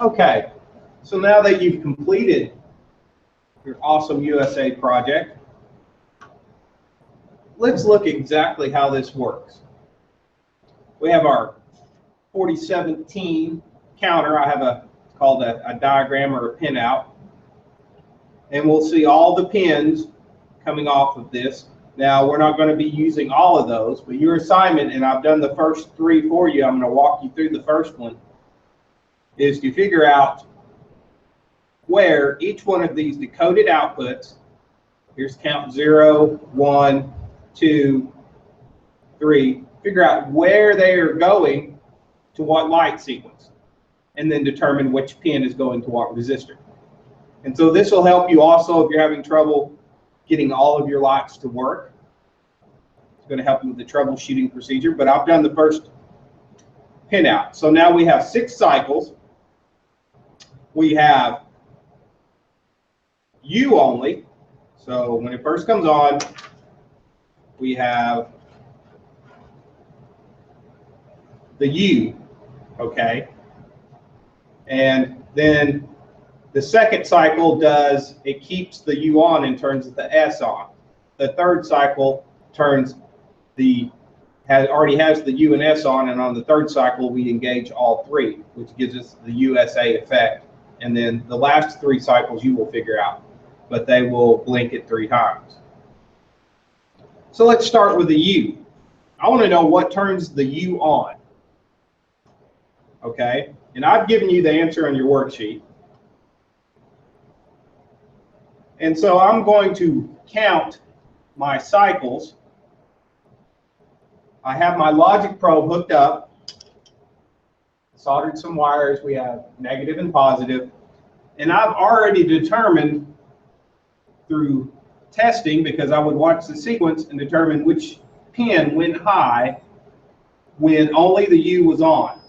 Okay, so now that you've completed your awesome USA project, let's look exactly how this works. We have our 4017 counter. I have it's called a diagram or a pinout. And we'll see all the pins coming off of this. Now, we're not going to be using all of those, but your assignment, and I've done the first 3 for you, I'm going to walk you through the first one, is to figure out where each one of these decoded outputs, here's count 0, 1, 2, 3, figure out where they are going to what light sequence, and then determine which pin is going to what resistor. And so this will help you also if you're having trouble getting all of your lights to work. It's going to help you with the troubleshooting procedure, but I've done the first pin out. So now we have 6 cycles. We have U only. So when it first comes on, we have the U, okay? And then the second cycle it keeps the U on and turns the S on. The third cycle already has the U and S on, and on the third cycle we engage all 3, which gives us the USA effect. And then the last 3 cycles you will figure out, but they will blink it 3 times. So let's start with the U. I want to know what turns the U on. Okay, and I've given you the answer on your worksheet. And so I'm going to count my cycles. I have my logic probe hooked up, soldered some wires. We have negative and positive. And I've already determined through testing, because I would watch the sequence and determine which pin went high when only the U was on.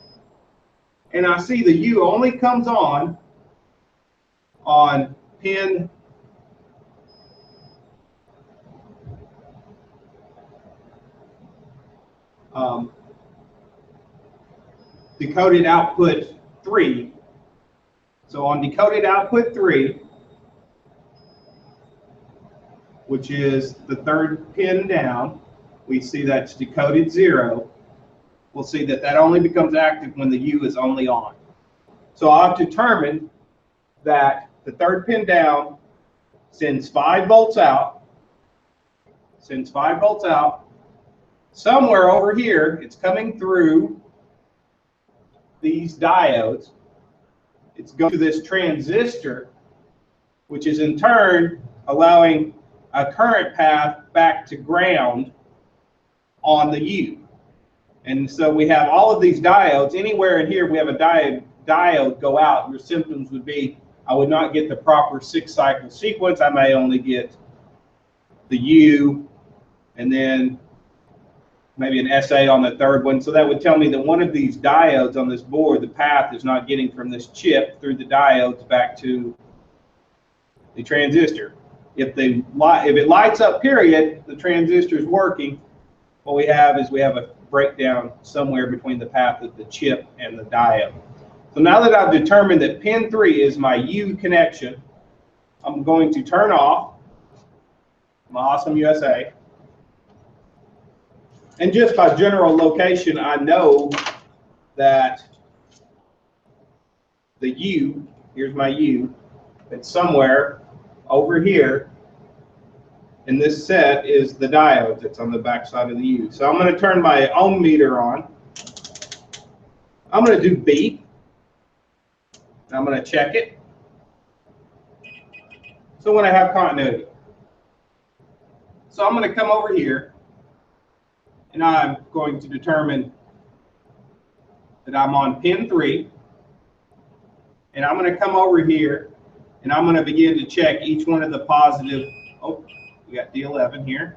And I see the U only comes on pin decoded output 3. So on decoded output 3, which is the 3rd pin down, we see that's decoded 0. We'll see that only becomes active when the U is only on. So I've determined that the 3rd pin down sends 5 volts out, somewhere over here. It's coming through these diodes. It's going to this transistor, which is in turn allowing a current path back to ground on the U. And so we have all of these diodes. Anywhere in here we have a diode go out, your symptoms would be, I would not get the proper 6-cycle sequence. I may only get the U and then maybe an SA on the 3rd one. So that would tell me that one of these diodes on this board, the path is not getting from this chip through the diodes back to the transistor. If it lights up, period, the transistor is working. What we have is a breakdown somewhere between the path of the chip and the diode. So now that I've determined that pin 3 is my U connection, I'm going to turn off my awesome USA. And just by general location, I know that the U, here's my U, it's somewhere over here. And this set is the diode that's on the back side of the U. So I'm going to turn my ohm meter on. I'm going to do beep. I'm going to check it. So when I have continuity. So I'm going to come over here and I'm going to determine that I'm on pin 3. And I'm going to come over here and I'm going to begin to check each one of the positive. Oh, we got D11 here.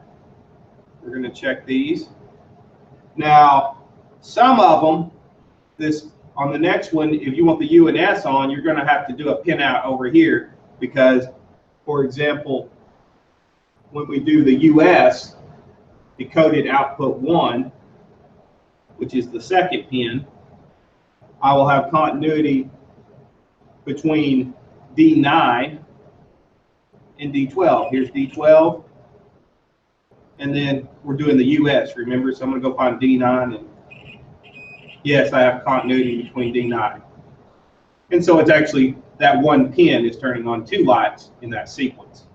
We're going to check these. Now, some of them, on the next one, if you want the U and S on, you're going to have to do a pin out over here because, for example, when we do the US, decoded output 1, which is the 2nd pin, I will have continuity between D9 and D12. Here's D12, and then we're doing the US, remember? So I'm going to go find D9, and yes, I have continuity between D9. And so it's actually that one pin is turning on 2 lights in that sequence.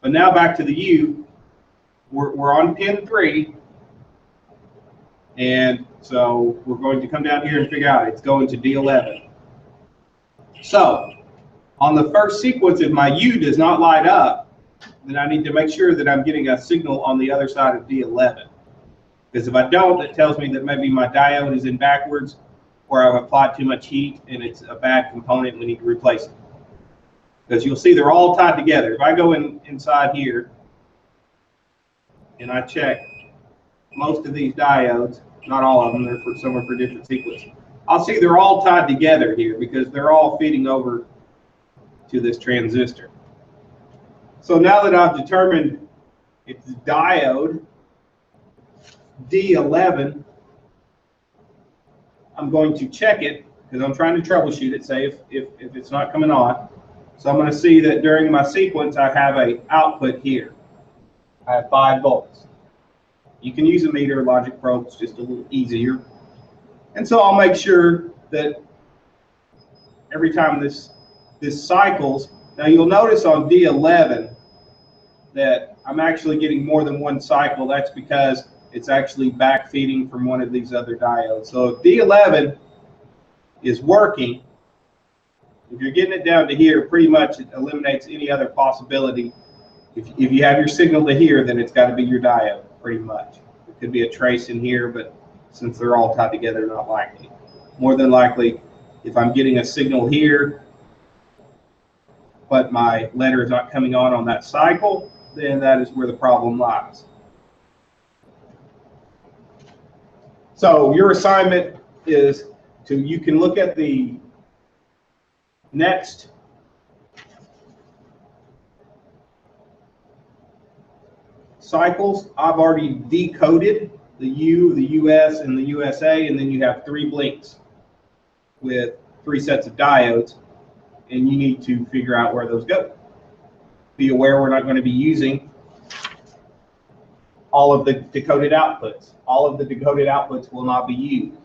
But now back to the U, we're on pin 3, and so we're going to come down here and figure out it's going to D11. So on the first sequence, if my U does not light up, then I need to make sure that I'm getting a signal on the other side of D11. Because if I don't, it tells me that maybe my diode is in backwards, or I've applied too much heat and it's a bad component and we need to replace it. Because you'll see they're all tied together. If I go inside here and I check most of these diodes, not all of them, some are for different sequences, I'll see they're all tied together here because they're all feeding over to this transistor. So now that I've determined it's diode D11, I'm going to check it because I'm trying to troubleshoot it, say if it's not coming on. So I'm going to see that during my sequence I have an output here. I have 5 volts. You can use a meter, logic probe, it's just a little easier. And so I'll make sure that every time this cycles, now you'll notice on D11 that I'm actually getting more than one cycle. That's because it's actually backfeeding from one of these other diodes. So if D11 is working, if you're getting it down to here, pretty much it eliminates any other possibility. If you have your signal to here, then it's got to be your diode, pretty much. It could be a trace in here, but since they're all tied together, not likely. More than likely, if I'm getting a signal here, but my letter is not coming on that cycle, then that is where the problem lies. So your assignment is you can look at the next cycles. I've already decoded the U, the US, and the USA, and then you have 3 blinks with 3 sets of diodes, and you need to figure out where those go. Be aware we're not going to be using all of the decoded outputs. All of the decoded outputs will not be used.